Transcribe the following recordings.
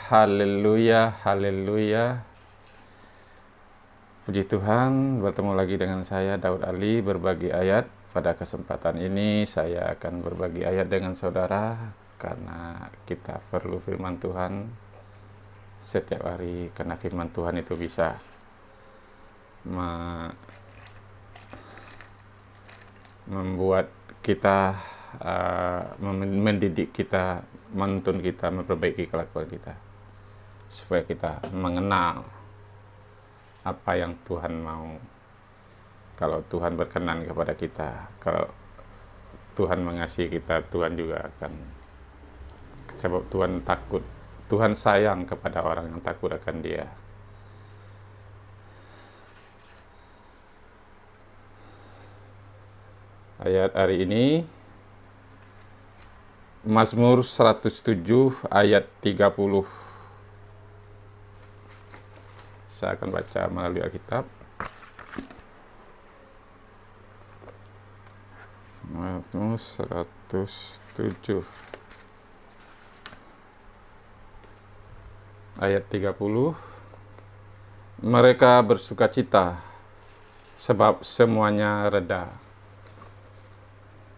Haleluya, haleluya. Puji Tuhan, bertemu lagi dengan saya Daud Ali berbagi ayat. Pada kesempatan ini saya akan berbagi ayat dengan saudara karena kita perlu firman Tuhan setiap hari, karena firman Tuhan itu bisa membuat kita mendidik kita, menuntun kita, memperbaiki kelakuan kita, supaya kita mengenal apa yang Tuhan mau. Kalau Tuhan berkenan kepada kita, kalau Tuhan mengasihi kita, Tuhan juga akan, sebab Tuhan takut, Tuhan sayang kepada orang yang takut akan Dia. Ayat hari ini Mazmur 107 ayat 30. Saya akan baca melalui Alkitab. Mazmur 107 ayat 30. Mereka bersukacita sebab semuanya reda,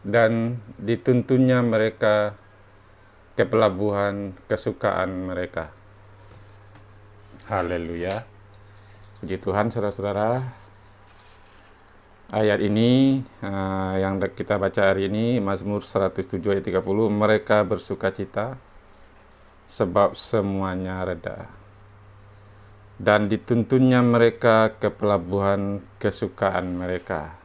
dan dituntunnya mereka ke pelabuhan kesukaan mereka. Haleluya. Puji Tuhan, saudara-saudara. Ayat ini yang kita baca hari ini, Mazmur 107 ayat 30, mereka bersukacita sebab semuanya reda, dan dituntunnya mereka ke pelabuhan kesukaan mereka.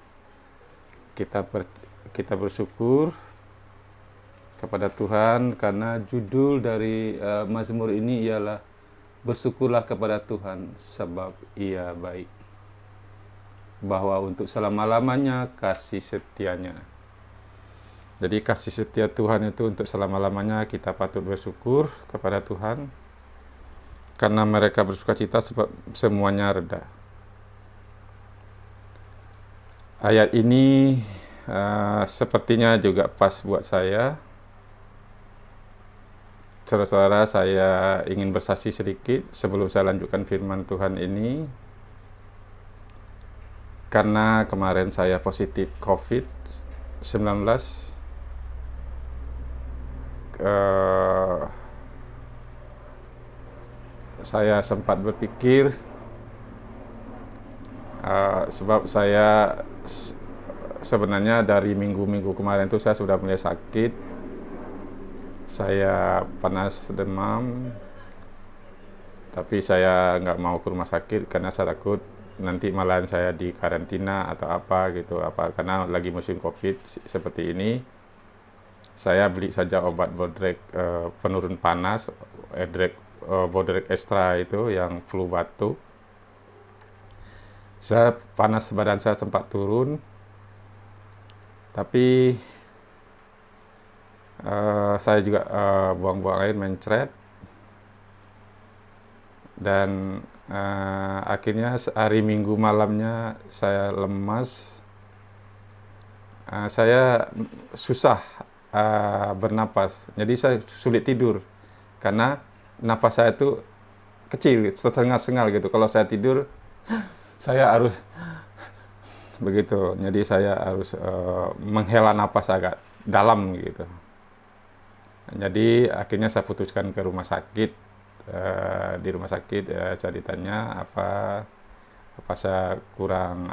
Kita bersyukur kepada Tuhan karena judul dari Mazmur ini ialah bersyukurlah kepada Tuhan sebab Ia baik, bahwa untuk selama-lamanya kasih setianya. Jadi kasih setia Tuhan itu untuk selama-lamanya. Kita patut bersyukur kepada Tuhan karena mereka bersukacita sebab semuanya reda. Ayat ini sepertinya juga pas buat saya. Saudara-saudara, saya ingin bersaksi sedikit sebelum saya lanjutkan firman Tuhan ini. Karena kemarin saya positif COVID-19, saya sempat berpikir, sebab saya sebenarnya dari minggu-minggu kemarin itu saya sudah mulai sakit. Saya panas, demam, tapi saya nggak mau ke rumah sakit karena saya takut nanti malahan saya di karantina atau apa gitu, karena lagi musim COVID seperti ini. Saya beli saja obat Bodrek penurun panas, Bodrek Extra itu yang flu batuk. Saya panas, badan saya sempat turun, tapi saya juga buang-buang air, mencret, dan akhirnya hari Minggu malamnya saya lemas, saya susah bernapas, jadi saya sulit tidur karena napas saya itu kecil, setengah-setengah gitu. Kalau saya tidur saya harus begitu, jadi saya harus menghela napas agak dalam gitu. Jadi akhirnya saya putuskan ke rumah sakit. Di rumah sakit saya ditanya apa saya kurang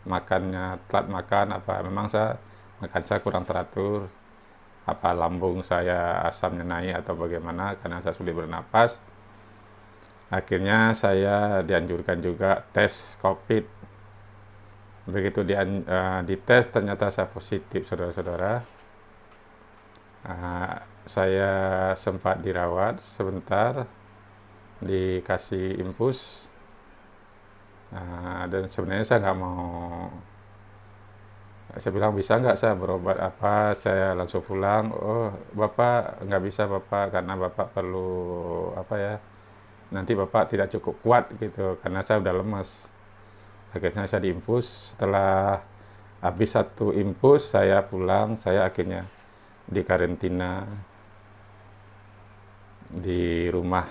makannya, telat makan, apa memang makan saya kurang teratur, apa lambung saya asamnya naik atau bagaimana, karena saya sulit bernapas. Akhirnya saya dianjurkan juga tes COVID. Begitu dites, ternyata saya positif, saudara-saudara. Saya sempat dirawat sebentar, dikasih infus, dan sebenarnya saya nggak mau. Saya bilang, bisa nggak saya berobat apa? Saya langsung pulang. Oh, Bapak nggak bisa, Bapak, karena Bapak perlu nanti Bapak tidak cukup kuat gitu, karena saya udah lemas. Akhirnya saya diinfus. Setelah habis satu infus saya pulang, saya akhirnya di karantina di rumah.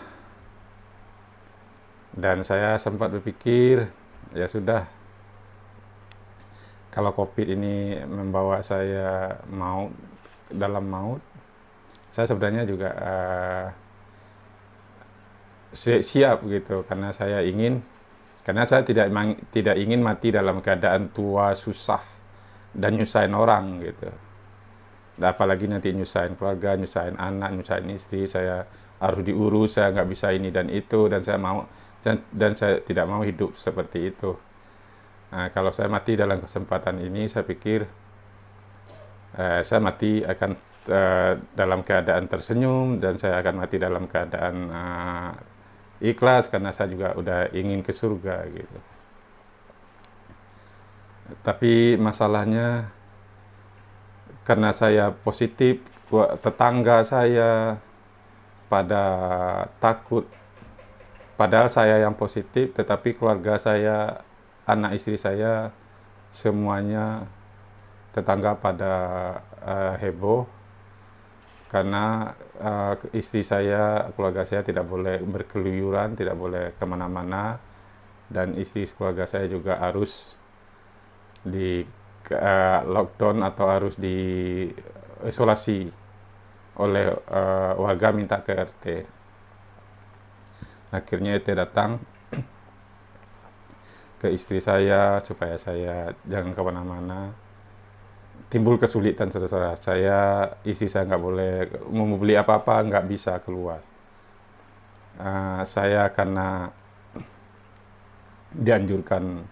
Dan saya sempat berpikir, ya sudah, kalau COVID ini membawa saya dalam maut, saya sebenarnya juga siap gitu, karena saya tidak ingin mati dalam keadaan tua, susah, dan nyusahin orang gitu. Apalagi nanti nyusahin keluarga, nyusahin anak, nyusahin istri, saya harus diurus, saya nggak bisa ini dan itu, dan saya tidak mau hidup seperti itu. Nah, kalau saya mati dalam kesempatan ini, saya pikir saya mati akan dalam keadaan tersenyum, dan saya akan mati dalam keadaan ikhlas, karena saya juga udah ingin ke surga gitu. Tapi masalahnya, karena saya positif, tetangga saya pada takut. Padahal saya yang positif, tetapi keluarga saya, anak istri saya, semuanya tetangga pada heboh. Karena istri saya, keluarga saya tidak boleh berkeluyuran, tidak boleh kemana-mana. Dan istri keluarga saya juga harus di lockdown atau harus diisolasi oleh warga minta ke RT. Akhirnya RT datang ke istri saya supaya saya jangan kemana-mana. Timbul kesulitan, saudara-saudara. Istri saya nggak boleh mau beli apa-apa, nggak bisa keluar. Saya karena dianjurkan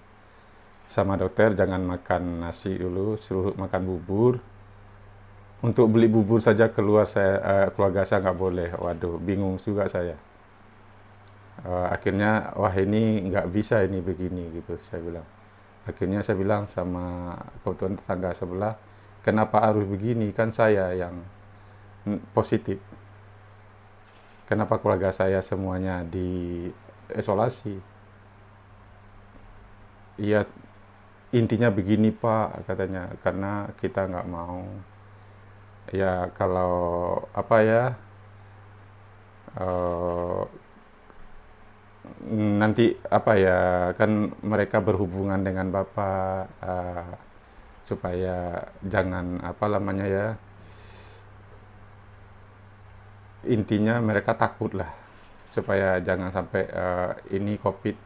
sama dokter jangan makan nasi dulu, suruh makan bubur. Untuk beli bubur saja keluarga saya nggak boleh. Waduh, bingung juga saya. Akhirnya, wah ini nggak bisa ini begini gitu, saya bilang. Akhirnya saya bilang sama kebetulan tetangga sebelah, kenapa harus begini, kan saya yang positif. Kenapa keluarga saya semuanya diisolasi? Iya, intinya begini Pak, katanya, karena kita nggak mau. Ya kalau apa ya, nanti apa ya, kan mereka berhubungan dengan Bapak, supaya jangan apa namanya ya, intinya mereka takut lah, supaya jangan sampai ini COVID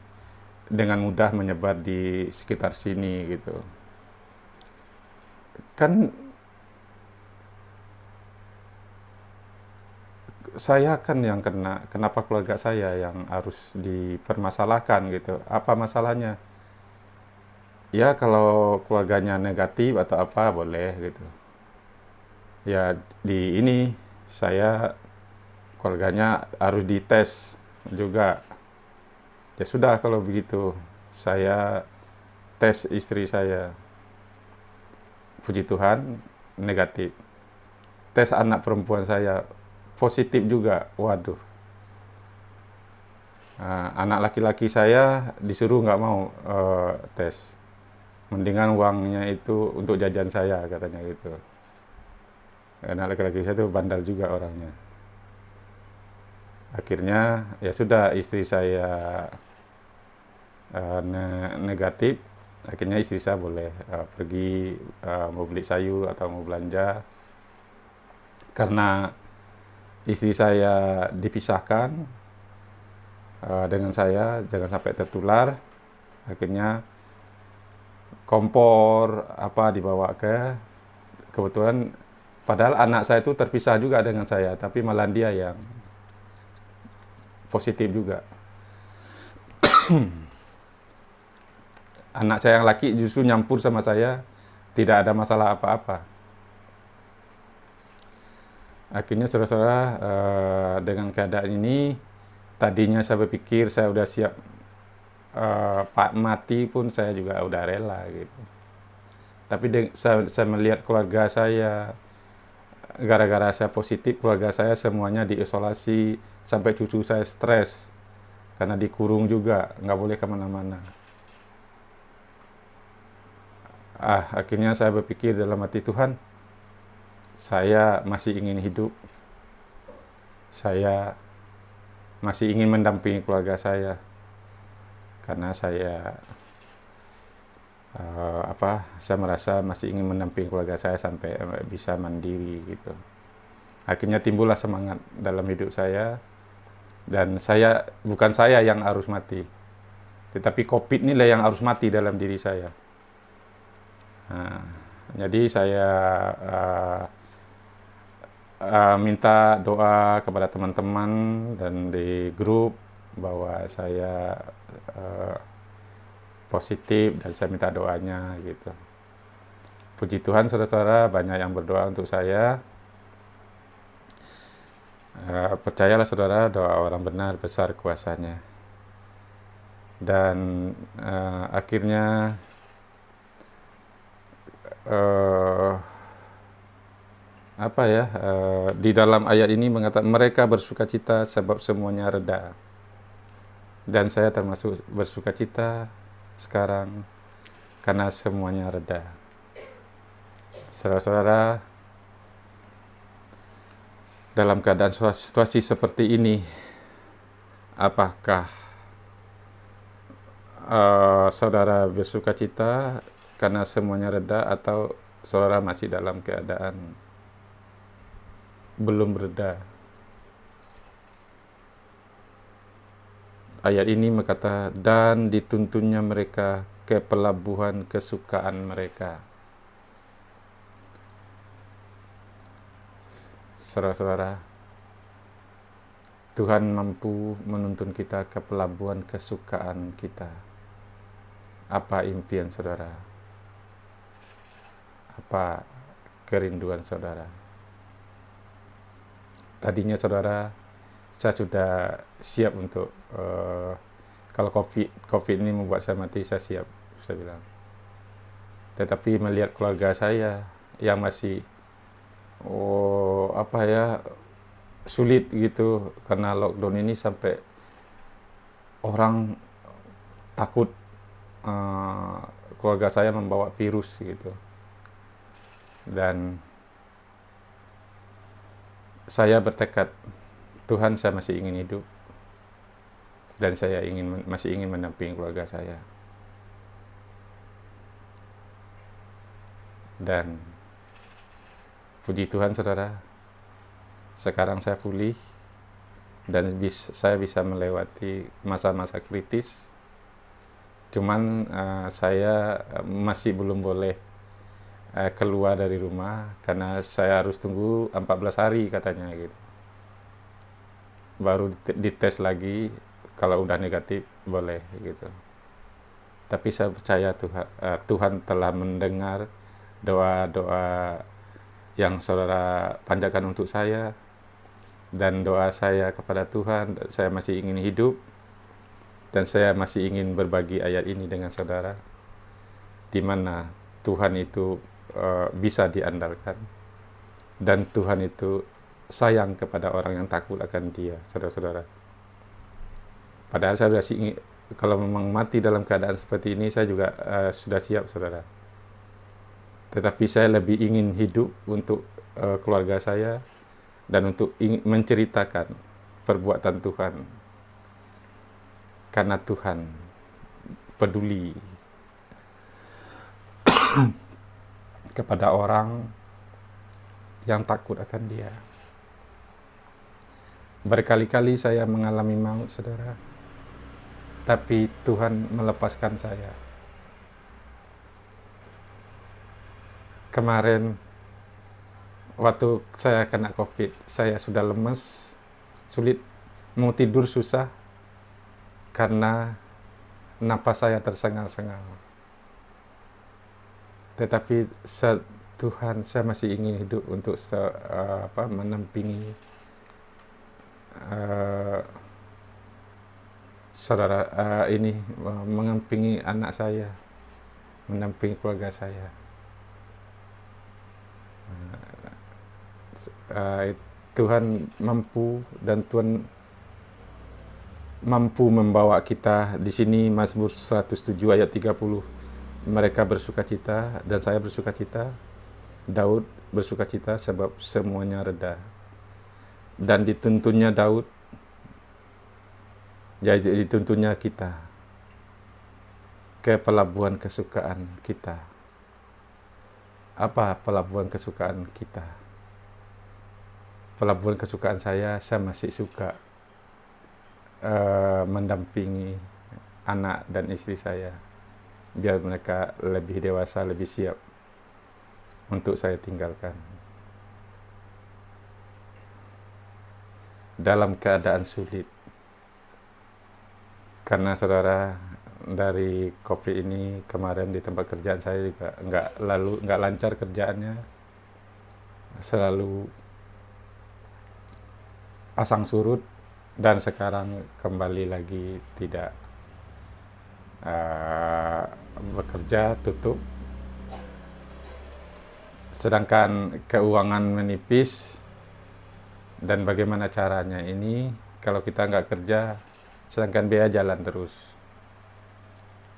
dengan mudah menyebar di sekitar sini gitu. Kan saya kan yang kena, kenapa keluarga saya yang harus dipermasalahkan gitu? Apa masalahnya? Ya kalau keluarganya negatif atau apa boleh gitu. Ya di ini saya keluarganya harus dites juga. Ya sudah kalau begitu, saya tes istri saya. Puji Tuhan negatif. Tes anak perempuan saya positif juga. Waduh. Anak laki-laki saya disuruh nggak mau tes. Mendingan uangnya itu untuk jajan saya, katanya gitu. Anak laki-laki saya itu bandar juga orangnya. Akhirnya ya sudah, istri saya negatif. Akhirnya istri saya boleh pergi mau beli sayur atau mau belanja. Karena istri saya dipisahkan dengan saya, jangan sampai tertular. Akhirnya kompor apa dibawa kebetulan, padahal anak saya itu terpisah juga dengan saya, tapi malah dia yang positif juga. Anak saya yang laki justru nyampur sama saya, tidak ada masalah apa-apa. Akhirnya saudara-saudara, dengan keadaan ini, tadinya saya berpikir saya udah siap Pak mati pun saya juga udah rela gitu. Tapi saya melihat keluarga saya, gara-gara saya positif, keluarga saya semuanya diisolasi, sampai cucu saya stres karena dikurung juga, nggak boleh kemana-mana. Akhirnya saya berpikir dalam hati, Tuhan, saya masih ingin hidup. Saya masih ingin mendampingi keluarga saya, karena saya saya merasa masih ingin mendampingi keluarga saya sampai bisa mandiri gitu. Akhirnya timbullah semangat dalam hidup saya, dan bukan saya yang harus mati, tetapi COVID inilah yang harus mati dalam diri saya. Nah, jadi saya minta doa kepada teman-teman dan di grup bahwa saya positif, dan saya minta doanya gitu. Puji Tuhan, saudara-saudara, banyak yang berdoa untuk saya. Percayalah saudara, doa orang benar besar kuasanya. Dan akhirnya di dalam ayat ini mengatakan mereka bersukacita sebab semuanya reda. Dan saya termasuk bersukacita sekarang karena semuanya reda. Saudara-saudara, dalam keadaan situasi seperti ini, apakah saudara bersukacita karena semuanya reda, atau saudara masih dalam keadaan belum reda? Ayat ini berkata, dan dituntunnya mereka ke pelabuhan kesukaan mereka. Saudara-saudara, Tuhan mampu menuntun kita ke pelabuhan kesukaan kita. Apa impian saudara? Apa kerinduan saudara? Tadinya saudara, saya sudah siap untuk kalau COVID ini membuat saya mati, saya siap, saya bilang. Tetapi melihat keluarga saya yang masih sulit gitu karena lockdown ini, sampai orang takut keluarga saya membawa virus gitu. Dan saya bertekad, Tuhan, saya masih ingin hidup, dan saya masih ingin mendampingi keluarga saya. Dan puji Tuhan saudara, sekarang saya pulih dan saya bisa melewati masa-masa kritis. Cuman saya masih belum boleh keluar dari rumah karena saya harus tunggu 14 hari katanya gitu. Baru dites lagi, kalau udah negatif boleh gitu. Tapi saya percaya Tuhan telah mendengar doa-doa yang saudara panjatkan untuk saya, dan doa saya kepada Tuhan. Saya masih ingin hidup, dan saya masih ingin berbagi ayat ini dengan saudara, di mana Tuhan itu bisa diandalkan, dan Tuhan itu sayang kepada orang yang takut akan Dia, saudara-saudara. Padahal saya sudah ingin, kalau memang mati dalam keadaan seperti ini, saya juga sudah siap, saudara. Tetapi saya lebih ingin hidup untuk keluarga saya, dan untuk menceritakan perbuatan Tuhan. Karena Tuhan peduli kepada orang yang takut akan Dia. Berkali-kali saya mengalami maut, saudara, tapi Tuhan melepaskan saya. Kemarin waktu saya kena COVID, saya sudah lemes, sulit, mau tidur susah karena napas saya tersengal-sengal. Tetapi Tuhan, saya masih ingin hidup untuk menampingi saudara ini, mengampingi anak saya, menampingi keluarga saya. Tuhan mampu, dan Tuhan mampu membawa kita di sini. Mazmur 107 ayat 30, mereka bersukacita dan saya bersukacita. Daud bersukacita sebab semuanya reda. Dan dituntunnya Daud Jadi tentunya kita ke pelabuhan kesukaan kita. Apa pelabuhan kesukaan kita? Pelabuhan kesukaan saya masih suka mendampingi anak dan istri saya, biar mereka lebih dewasa, lebih siap untuk saya tinggalkan. Dalam keadaan sulit. Karena saudara, dari COVID ini kemarin di tempat kerjaan saya juga nggak lancar kerjaannya, selalu pasang surut, dan sekarang kembali lagi tidak bekerja, tutup. Sedangkan keuangan menipis, dan bagaimana caranya ini kalau kita nggak kerja, sedangkan biaya jalan terus.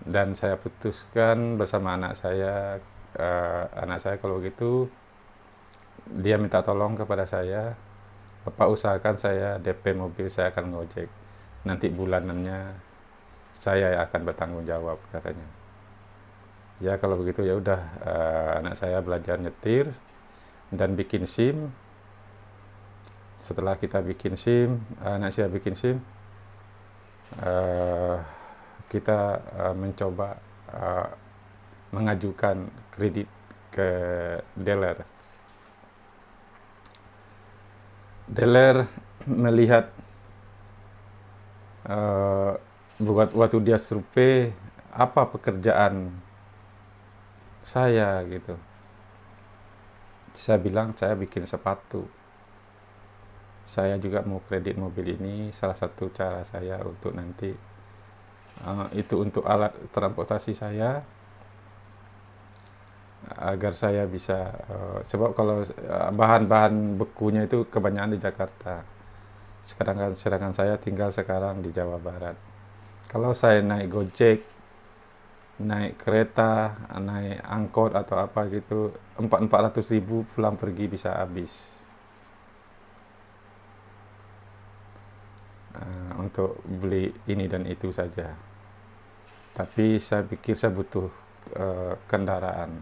Dan saya putuskan bersama anak saya kalau gitu, dia minta tolong kepada saya, Bapak usahakan saya DP mobil, saya akan ngojek. Nanti bulanannya saya akan bertanggung jawab, katanya. Ya kalau begitu ya udah, anak saya belajar nyetir dan bikin SIM. Setelah kita bikin SIM, anak saya bikin SIM, kita mencoba mengajukan kredit ke dealer. Dealer melihat waktu dia survei apa pekerjaan saya gitu. Saya bilang saya bikin sepatu. Saya juga mau kredit mobil ini, salah satu cara saya untuk nanti itu untuk alat transportasi saya, agar saya bisa sebab kalau bahan-bahan bekunya itu kebanyakan di Jakarta. Sedangkan saya tinggal sekarang di Jawa Barat. Kalau saya naik Gojek, naik kereta, naik angkot atau apa gitu, 400.000 pulang pergi bisa habis untuk beli ini dan itu saja. Tapi saya pikir saya butuh kendaraan.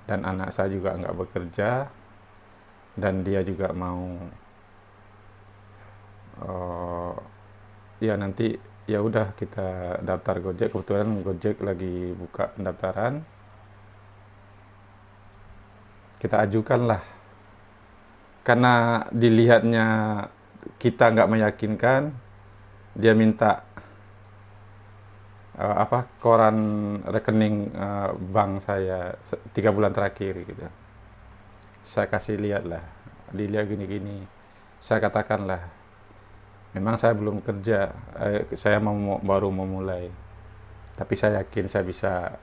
Dan anak saya juga nggak bekerja, dan dia juga mau ya nanti ya udah kita daftar Gojek. Kebetulan Gojek lagi buka pendaftaran, kita ajukanlah. Karena dilihatnya kita nggak meyakinkan, dia minta koran rekening bank saya 3 bulan terakhir gitu. Saya kasih lihat lah, dilihat gini-gini. Saya katakanlah, memang saya belum kerja, saya baru memulai, tapi saya yakin saya bisa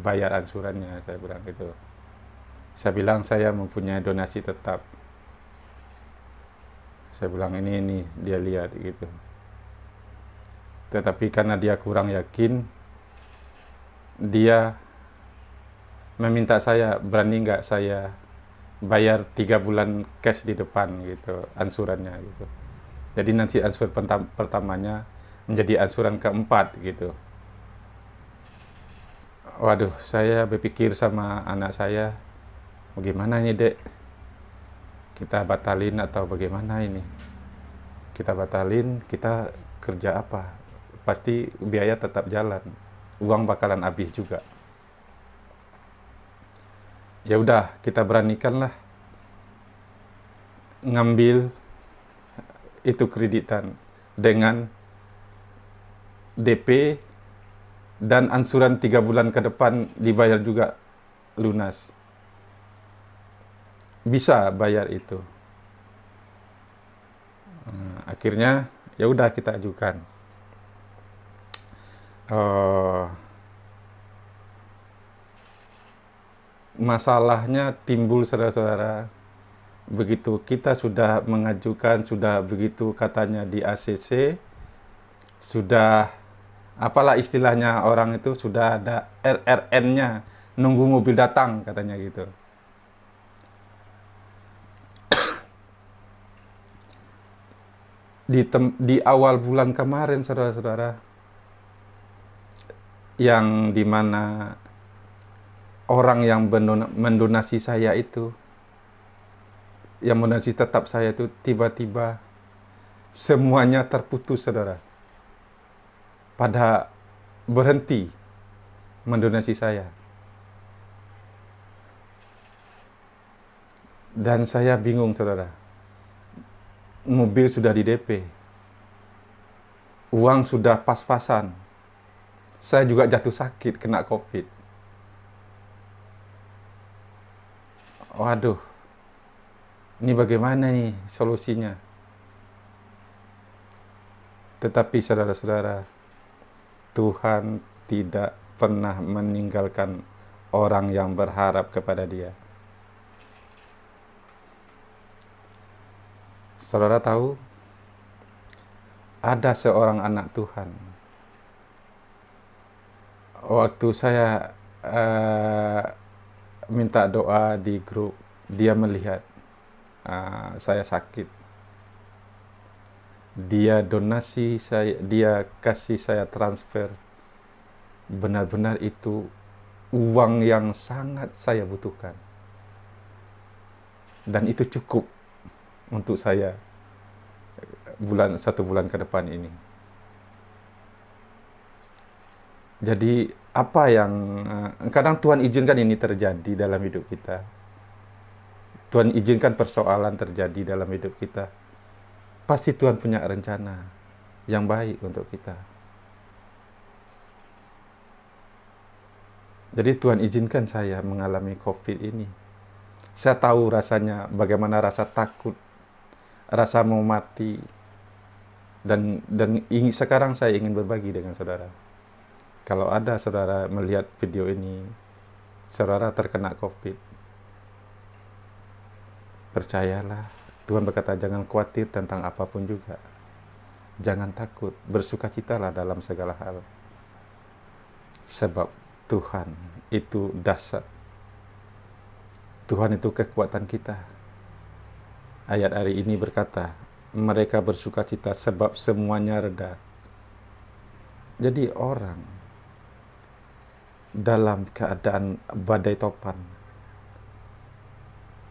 bayar ansurannya, saya bilang gitu. Saya bilang saya mempunyai donasi tetap. Saya bilang ini dia lihat gitu. Tetapi karena dia kurang yakin, dia meminta saya, berani nggak saya bayar 3 bulan cash di depan gitu, ansurannya gitu. Jadi nanti ansuran pertamanya menjadi ansuran keempat gitu. Waduh, saya berpikir sama anak saya, bagaimana ini dek? Kita batalin atau bagaimana ini? Kita batalin, kita kerja apa? Pasti biaya tetap jalan, uang bakalan habis juga. Ya udah, kita beranikanlah ngambil itu kreditan dengan DP dan ansuran 3 bulan ke depan dibayar juga lunas. Bisa bayar itu. Akhirnya ya udah kita ajukan. Masalahnya timbul, saudara-saudara, begitu kita sudah mengajukan, sudah begitu katanya di ACC, sudah apalah istilahnya orang itu, sudah ada RRN-nya, nunggu mobil datang katanya gitu. di awal bulan kemarin, saudara-saudara, yang dimana orang yang mendonasi saya itu, yang mendonasi tetap saya itu, tiba-tiba semuanya terputus, saudara. Pada berhenti mendonasi saya. Dan saya bingung, saudara. Mobil sudah di DP. Uang sudah pas-pasan. Saya juga jatuh sakit, kena COVID. Waduh, ini bagaimana nih solusinya? Tetapi saudara-saudara, Tuhan tidak pernah meninggalkan orang yang berharap kepada Dia. Saudara tahu, ada seorang anak Tuhan. Waktu saya minta doa di grup, dia melihat saya sakit. Dia donasi saya, dia kasih saya transfer. Benar-benar itu uang yang sangat saya butuhkan. Dan itu cukup untuk saya satu bulan ke depan ini. Jadi apa yang kadang Tuhan izinkan ini terjadi dalam hidup kita. Tuhan izinkan persoalan terjadi dalam hidup kita. Pasti Tuhan punya rencana yang baik untuk kita. Jadi Tuhan izinkan saya mengalami COVID ini. Saya tahu rasanya, bagaimana rasa takut, rasa mau mati. Dan sekarang saya ingin berbagi dengan saudara. Kalau ada saudara melihat video ini, saudara terkena COVID, percayalah, Tuhan berkata jangan khawatir tentang apapun juga. Jangan takut, bersukacitalah dalam segala hal. Sebab Tuhan itu dahsyat. Tuhan itu kekuatan kita. Ayat hari ini berkata, mereka bersukacita sebab semuanya reda. Jadi orang dalam keadaan badai topan,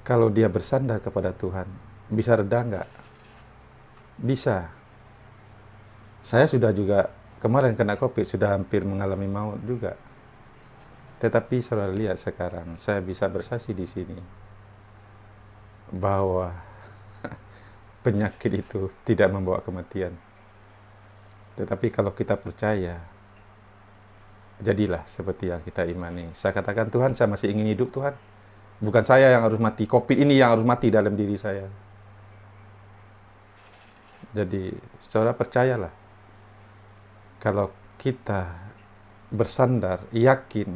kalau dia bersandar kepada Tuhan, bisa reda enggak? Bisa. Saya sudah juga kemarin kena COVID, sudah hampir mengalami maut juga. Tetapi saudara lihat sekarang, saya bisa bersaksi di sini bahwa penyakit itu tidak membawa kematian. Tetapi kalau kita percaya, jadilah seperti yang kita imani. Saya katakan, Tuhan, saya masih ingin hidup, Tuhan. Bukan saya yang harus mati. COVID ini yang harus mati dalam diri saya. Jadi, saudara percayalah. Kalau kita bersandar, yakin,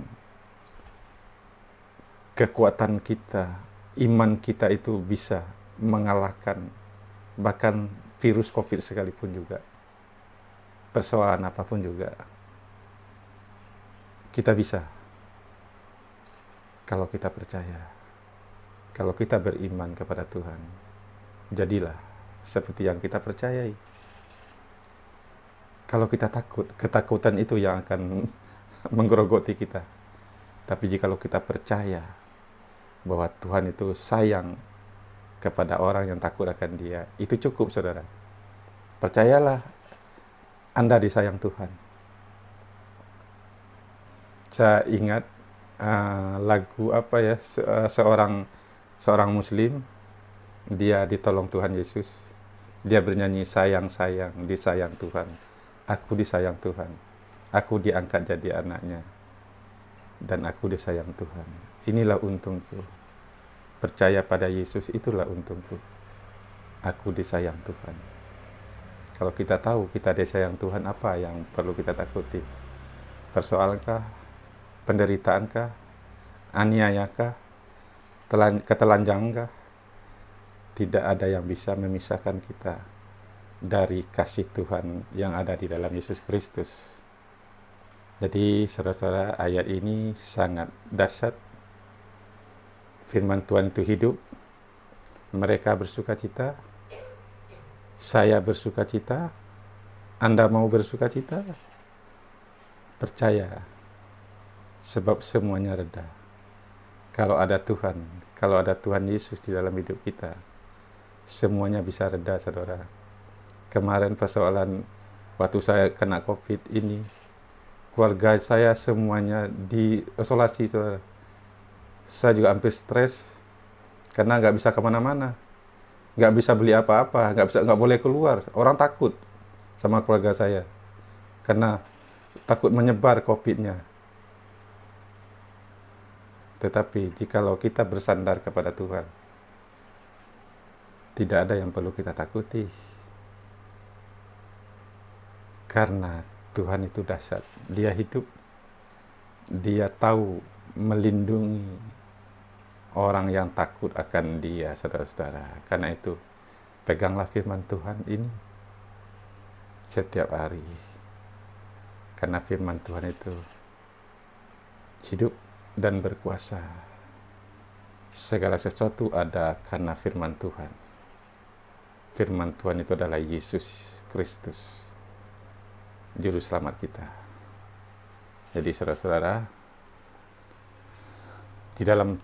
kekuatan kita, iman kita itu bisa mengalahkan bahkan virus COVID sekalipun juga. Persoalan apapun juga. Kita bisa. Kalau kita percaya. Kalau kita beriman kepada Tuhan. Jadilah seperti yang kita percayai. Kalau kita takut, ketakutan itu yang akan menggerogoti kita. Tapi jikalau kita percaya bahwa Tuhan itu sayang kepada orang yang takut akan Dia, itu cukup, saudara. Percayalah, Anda disayang Tuhan. Saya ingat lagu apa ya, seorang Muslim, dia ditolong Tuhan Yesus. Dia bernyanyi, sayang, disayang Tuhan. Aku disayang Tuhan. Aku diangkat jadi anaknya. Dan aku disayang Tuhan. Inilah untungku. Percaya pada Yesus, itulah untungku. Aku disayang Tuhan. Kalau kita tahu kita disayang Tuhan, apa yang perlu kita takuti? Persoalankah? Penderitaankah? Aniayakah? Ketelanjangankah? Tidak ada yang bisa memisahkan kita dari kasih Tuhan yang ada di dalam Yesus Kristus. Jadi, saudara-saudara, ayat ini sangat dahsyat. Firman Tuhan itu hidup. Mereka bersukacita Saya bersuka cita, Anda mau bersuka cita? Percaya, sebab semuanya reda. Kalau ada Tuhan, kalau ada Tuhan Yesus di dalam hidup kita, semuanya bisa reda, saudara. Kemarin persoalan waktu saya kena COVID ini, keluarga saya semuanya diisolasi, saudara. Saya juga hampir stres, karena nggak bisa kemana-mana, nggak bisa beli apa-apa, nggak boleh keluar. Orang takut sama keluarga saya, karena takut menyebar COVID-nya. Tetapi jikalau kita bersandar kepada Tuhan, tidak ada yang perlu kita takuti. Karena Tuhan itu dahsyat. Dia hidup. Dia tahu melindungi orang yang takut akan Dia, saudara-saudara. Karena itu, peganglah firman Tuhan ini setiap hari. Karena firman Tuhan itu hidup dan berkuasa. Segala sesuatu ada karena firman Tuhan. Firman Tuhan itu adalah Yesus Kristus, Juru Selamat kita. Jadi saudara-saudara, di dalam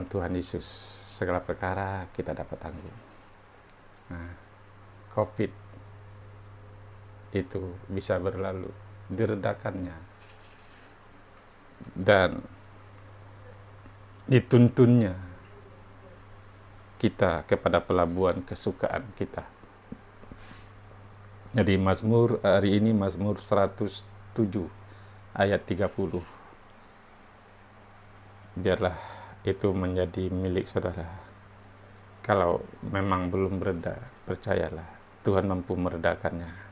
Tuhan Yesus, segala perkara kita dapat tanggung. Nah, COVID itu bisa berlalu, diredakannya, dan dituntunnya kita kepada pelabuhan kesukaan kita. Jadi Mazmur hari ini, Mazmur 107 ayat 30. Biarlah itu menjadi milik saudara. Kalau memang belum reda, percayalah Tuhan mampu meredakannya.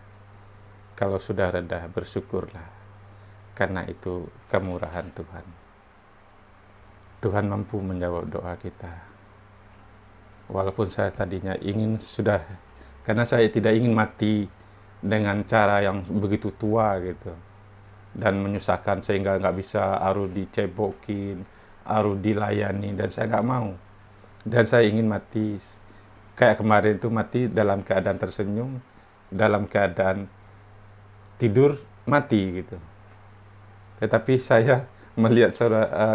Kalau sudah reda, bersyukurlah, karena itu kemurahan Tuhan. Tuhan mampu menjawab doa kita. Walaupun saya tadinya karena saya tidak ingin mati dengan cara yang begitu tua gitu, dan menyusahkan sehingga nggak bisa, harus dicebokin, harus dilayani, dan saya nggak mau. Dan saya ingin mati kayak kemarin itu, mati dalam keadaan tersenyum, dalam keadaan tidur mati gitu. Tetapi saya melihat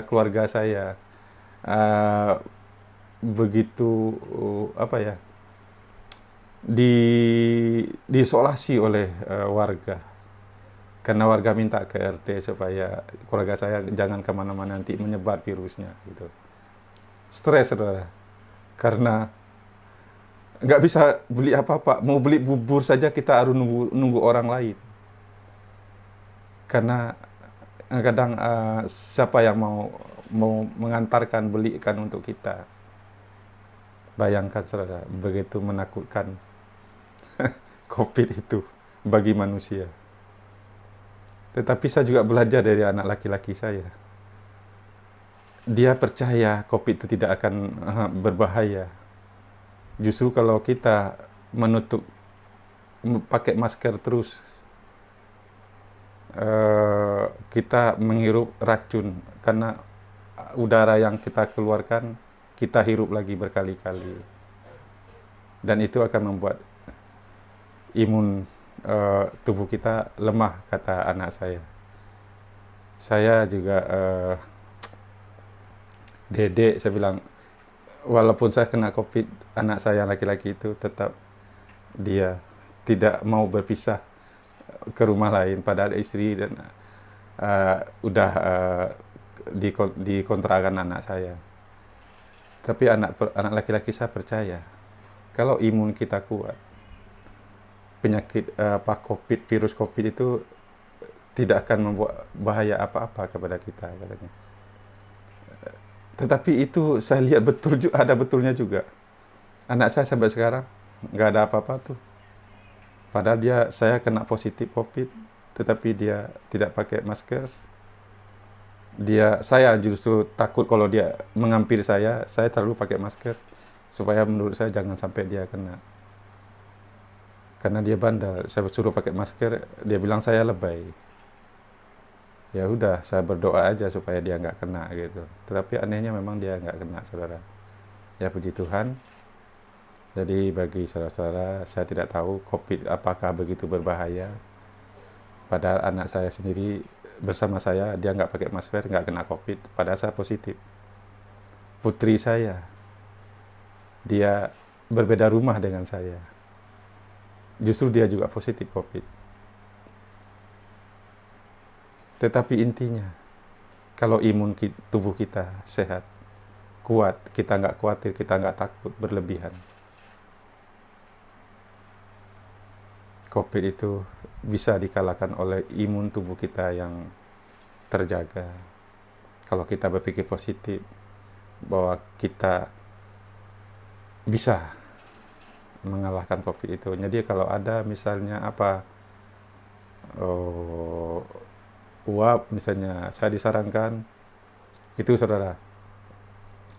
keluarga saya begitu diisolasi oleh warga, karena warga minta ke RT supaya keluarga saya jangan kemana-mana, nanti menyebar virusnya gitu. Stres, saudara, karena nggak bisa beli apa-apa. Mau beli bubur saja kita harus nunggu orang lain, karena kadang siapa yang mau mengantarkan, belikan untuk kita. Bayangkan, saudara, begitu menakutkan COVID itu bagi manusia. Tetapi saya juga belajar dari anak laki-laki saya. Dia percaya COVID itu tidak akan berbahaya. Justru kalau kita pakai masker terus, kita menghirup racun, karena udara yang kita keluarkan kita hirup lagi berkali-kali, dan itu akan membuat imun tubuh kita lemah, kata anak saya. Saya juga dedek, saya bilang, walaupun saya kena COVID, anak saya laki-laki itu tetap dia tidak mau berpisah ke rumah lain, padahal istri dan udah dikontrakan anak saya. Tapi anak laki-laki saya percaya, kalau imun kita kuat, penyakit COVID, virus COVID itu tidak akan membuat bahaya apa-apa kepada kita, katanya. Tetapi itu saya lihat ada betulnya juga. Anak saya sampai sekarang nggak ada apa-apa tuh. Padahal saya kena positif COVID, tetapi dia tidak pakai masker. Saya justru takut kalau dia menghampiri saya selalu pakai masker, supaya menurut saya jangan sampai dia kena. Karena dia bandel, saya suruh pakai masker, dia bilang saya lebay. Ya udah, saya berdoa aja supaya dia nggak kena gitu. Tetapi anehnya memang dia nggak kena, saudara. Ya puji Tuhan, Jadi bagi saudara-saudara, saya tidak tahu COVID apakah begitu berbahaya. Padahal anak saya sendiri bersama saya, dia nggak pakai masker, nggak kena COVID, padahal saya positif. Putri saya, dia berbeda rumah dengan saya. Justru dia juga positif COVID. Tetapi intinya, kalau imun tubuh kita sehat, kuat, kita nggak khawatir, kita nggak takut berlebihan. COVID itu bisa dikalahkan oleh imun tubuh kita yang terjaga. Kalau kita berpikir positif, bahwa kita bisa mengalahkan COVID itu. Jadi kalau ada misalnya uap misalnya, saya disarankan itu saudara,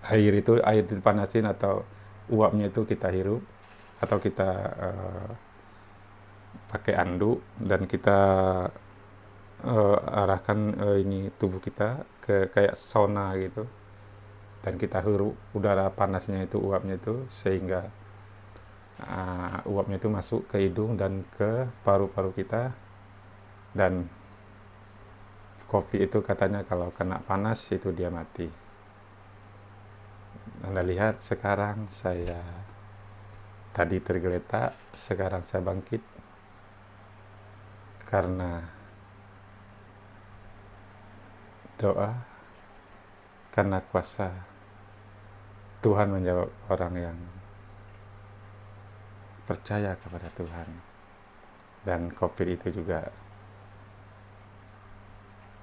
air dipanasin atau uapnya itu kita hirup atau kita pakai anduk dan kita arahkan ini tubuh kita ke kayak sauna gitu, dan kita hirup udara panasnya itu, uapnya itu, sehingga uapnya itu masuk ke hidung dan ke paru-paru kita. Dan COVID itu katanya kalau kena panas itu dia mati. Anda lihat sekarang saya tadi tergeletak, sekarang saya bangkit karena doa, karena kuasa Tuhan menjawab orang yang percaya kepada Tuhan. Dan COVID itu juga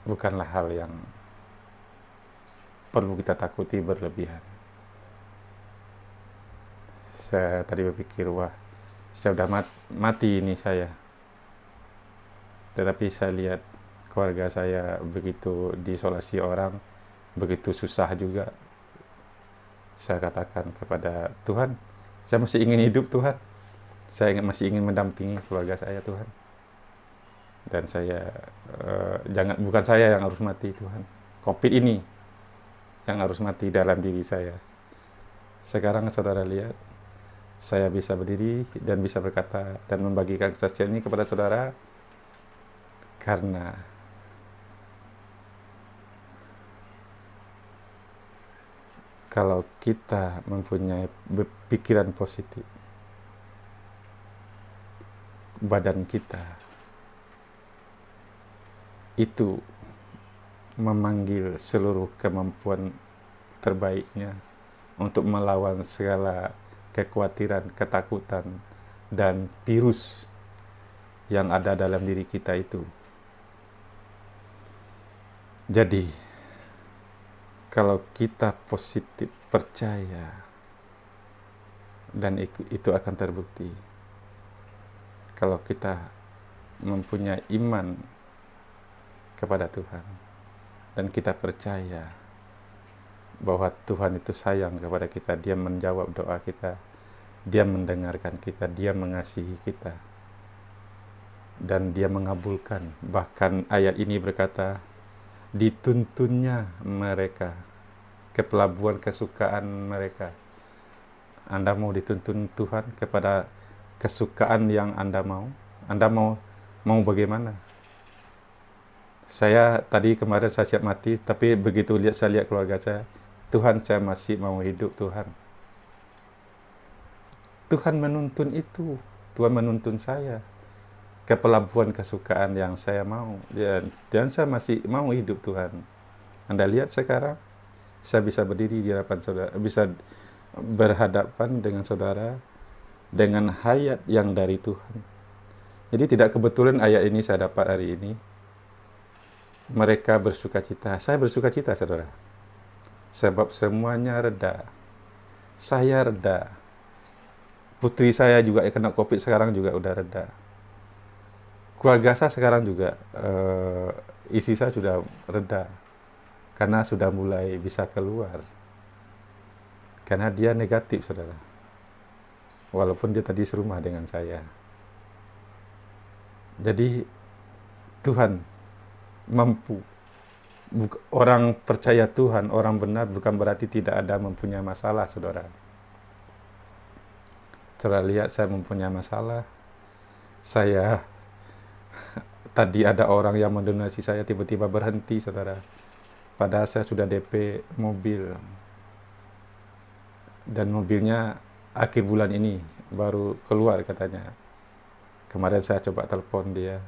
bukanlah hal yang perlu kita takuti berlebihan. Saya tadi berpikir, wah, saya sudah mati ini saya. Tetapi saya lihat keluarga saya begitu diisolasi orang, begitu susah juga. Saya katakan kepada Tuhan, saya masih ingin hidup Tuhan. Saya masih ingin mendampingi keluarga saya Tuhan. Dan saya bukan saya yang harus mati Tuhan. COVID ini yang harus mati dalam diri saya. Sekarang saudara lihat, saya bisa berdiri dan bisa berkata dan membagikan kesaksian ini kepada saudara karena kalau kita mempunyai pikiran positif, badan kita itu memanggil seluruh kemampuan terbaiknya untuk melawan segala kekhawatiran, ketakutan, dan virus yang ada dalam diri kita itu. Jadi, kalau kita positif, percaya, dan itu akan terbukti. Kalau kita mempunyai iman kepada Tuhan, dan kita percaya bahwa Tuhan itu sayang kepada kita, Dia menjawab doa kita, Dia mendengarkan kita, Dia mengasihi kita, dan Dia mengabulkan. Bahkan ayat ini berkata, dituntunnya mereka ke pelabuhan kesukaan mereka. Anda mau dituntun Tuhan kepada kesukaan yang Anda mau? Anda mau bagaimana? Saya tadi kemarin saya siap mati, tapi begitu saya lihat keluarga saya, Tuhan, saya masih mau hidup Tuhan. Tuhan menuntun itu, Tuhan menuntun saya ke pelabuhan kesukaan yang saya mau, dan saya masih mau hidup Tuhan. Anda lihat sekarang, saya bisa berdiri di hadapan saudara, bisa berhadapan dengan saudara dengan hayat yang dari Tuhan. Jadi tidak kebetulan ayat ini saya dapat hari ini. Mereka bersukacita, saya bersukacita saudara. Sebab semuanya reda. Saya reda. Putri saya juga kena COVID sekarang juga udah reda. Keluarga saya sekarang juga, istri saya sudah reda. Karena sudah mulai bisa keluar. Karena dia negatif saudara. Walaupun dia tadi serumah dengan saya. Jadi Tuhan mampu. Orang percaya Tuhan, orang benar bukan berarti tidak ada mempunyai masalah, saudara. Saudara lihat saya mempunyai masalah. Saya tadi ada orang yang mendonasi saya tiba-tiba berhenti, saudara. Padahal saya sudah DP mobil. Dan mobilnya akhir bulan ini baru keluar katanya. Kemarin saya coba telepon dia.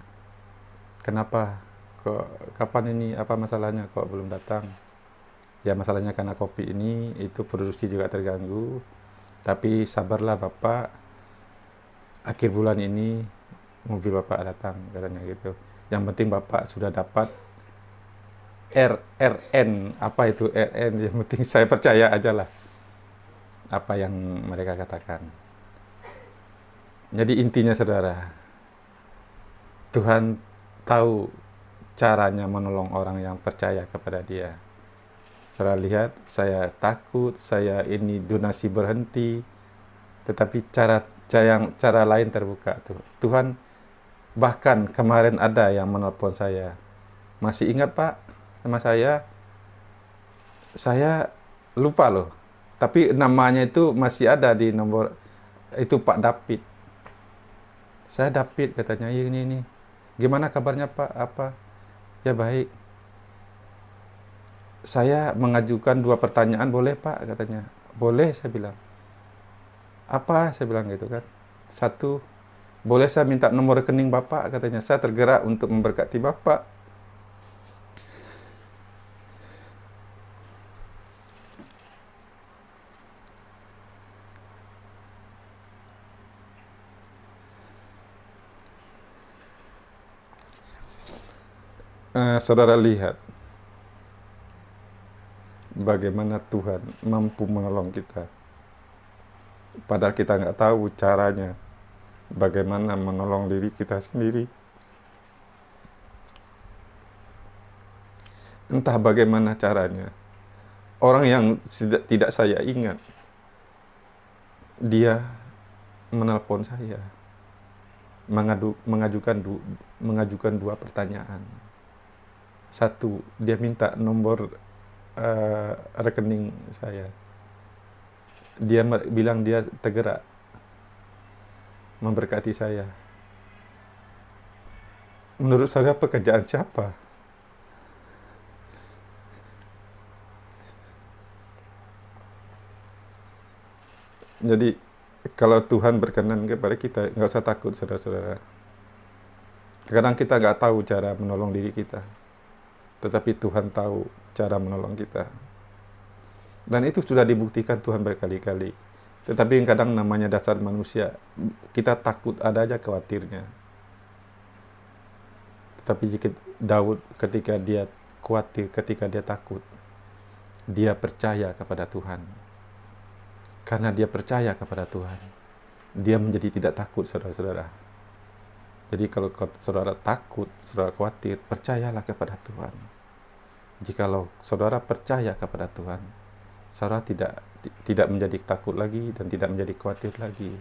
Kenapa? Kok kapan ini? Apa masalahnya kok belum datang? Ya masalahnya karena kopi ini itu produksi juga terganggu. Tapi sabarlah Bapak. Akhir bulan ini mobil Bapak datang katanya gitu. Yang penting Bapak sudah dapat RRN. Apa itu RN? Yang penting saya percaya aja lah apa yang mereka katakan. Jadi intinya saudara, Tuhan tahu caranya menolong orang yang percaya kepada Dia. Saudara lihat, saya takut, saya ini donasi berhenti, tetapi cara lain terbuka tuh. Tuhan bahkan kemarin ada yang menelpon saya. Masih ingat Pak sama saya? Saya lupa loh. Tapi namanya itu masih ada di nomor itu Pak David. Saya David katanya, ini. Gimana kabarnya Pak? Apa? Ya baik. Saya mengajukan 2 pertanyaan, boleh Pak? Katanya. Boleh, saya bilang. Apa? Saya bilang gitu kan. 1, boleh saya minta nomor rekening Bapak? Katanya. Saya tergerak untuk memberkati Bapak. Saudara lihat bagaimana Tuhan mampu menolong kita. Padahal kita nggak tahu caranya bagaimana menolong diri kita sendiri. Entah bagaimana caranya. Orang yang tidak saya ingat, dia menelpon saya, mengajukan 2 pertanyaan. 1, dia minta nomor rekening saya. Dia bilang dia tergerak memberkati saya. Menurut saya pekerjaan siapa? Jadi kalau Tuhan berkenan kepada kita, nggak usah takut saudara-saudara. Kadang kita nggak tahu cara menolong diri kita, tetapi Tuhan tahu cara menolong kita. Dan itu sudah dibuktikan Tuhan berkali-kali. Tetapi kadang namanya dasar manusia, kita takut, ada aja khawatirnya. Tetapi Daud ketika dia khawatir, ketika dia takut, dia percaya kepada Tuhan. Karena dia percaya kepada Tuhan, dia menjadi tidak takut, saudara-saudara. Jadi kalau saudara takut, saudara khawatir, percayalah kepada Tuhan. Jikalau saudara percaya kepada Tuhan, saudara tidak menjadi takut lagi dan tidak menjadi khawatir lagi.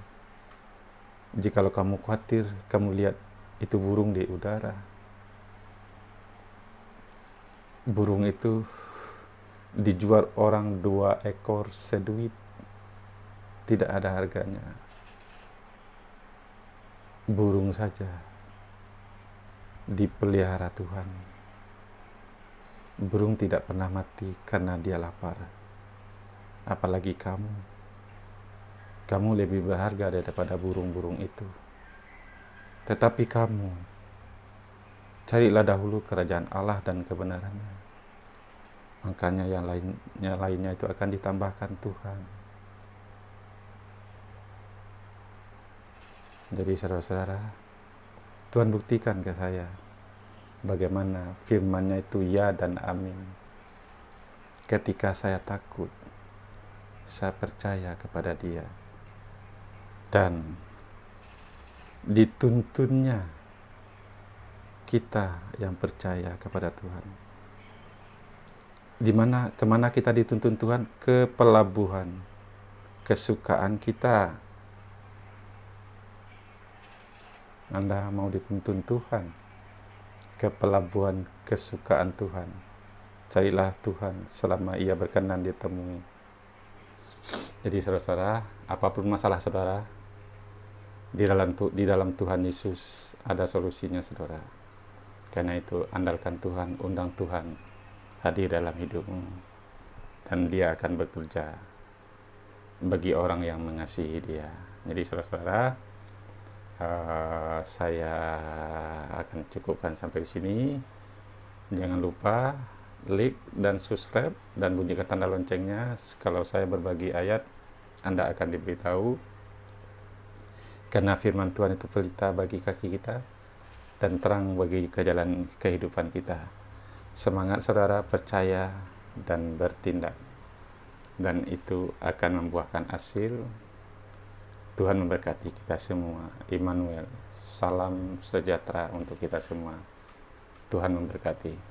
Jikalau kamu khawatir, kamu lihat itu burung di udara. Burung itu dijual orang 2 ekor seduit, tidak ada harganya. Burung saja dipelihara Tuhan. Burung tidak pernah mati karena dia lapar. Apalagi kamu. Kamu lebih berharga daripada burung-burung itu. Tetapi kamu, carilah dahulu kerajaan Allah dan kebenarannya. Makanya yang lainnya itu akan ditambahkan Tuhan. Jadi saudara-saudara, Tuhan buktikan ke saya bagaimana firman-Nya itu ya dan amin. Ketika saya takut, saya percaya kepada Dia. Dan dituntunnya kita yang percaya kepada Tuhan. Kemana kita dituntun Tuhan? Ke pelabuhan kesukaan kita. Anda mau dituntun Tuhan ke pelabuhan kesukaan Tuhan. Carilah Tuhan selama Ia berkenan ditemui. Jadi saudara-saudara, apapun masalah saudara, Di dalam Tuhan Yesus ada solusinya, saudara. Karena itu andalkan Tuhan, undang Tuhan hadir dalam hidupmu, dan Dia akan bekerja bagi orang yang mengasihi Dia. Jadi saudara-saudara, saya akan cukupkan sampai di sini. Jangan lupa like dan subscribe dan bunyikan tanda loncengnya. Kalau saya berbagi ayat, Anda akan diberitahu. Karena firman Tuhan itu pelita bagi kaki kita dan terang bagi jalan kehidupan kita. Semangat saudara, percaya dan bertindak, dan itu akan membuahkan hasil. Tuhan memberkati kita semua. Immanuel, salam sejahtera untuk kita semua. Tuhan memberkati.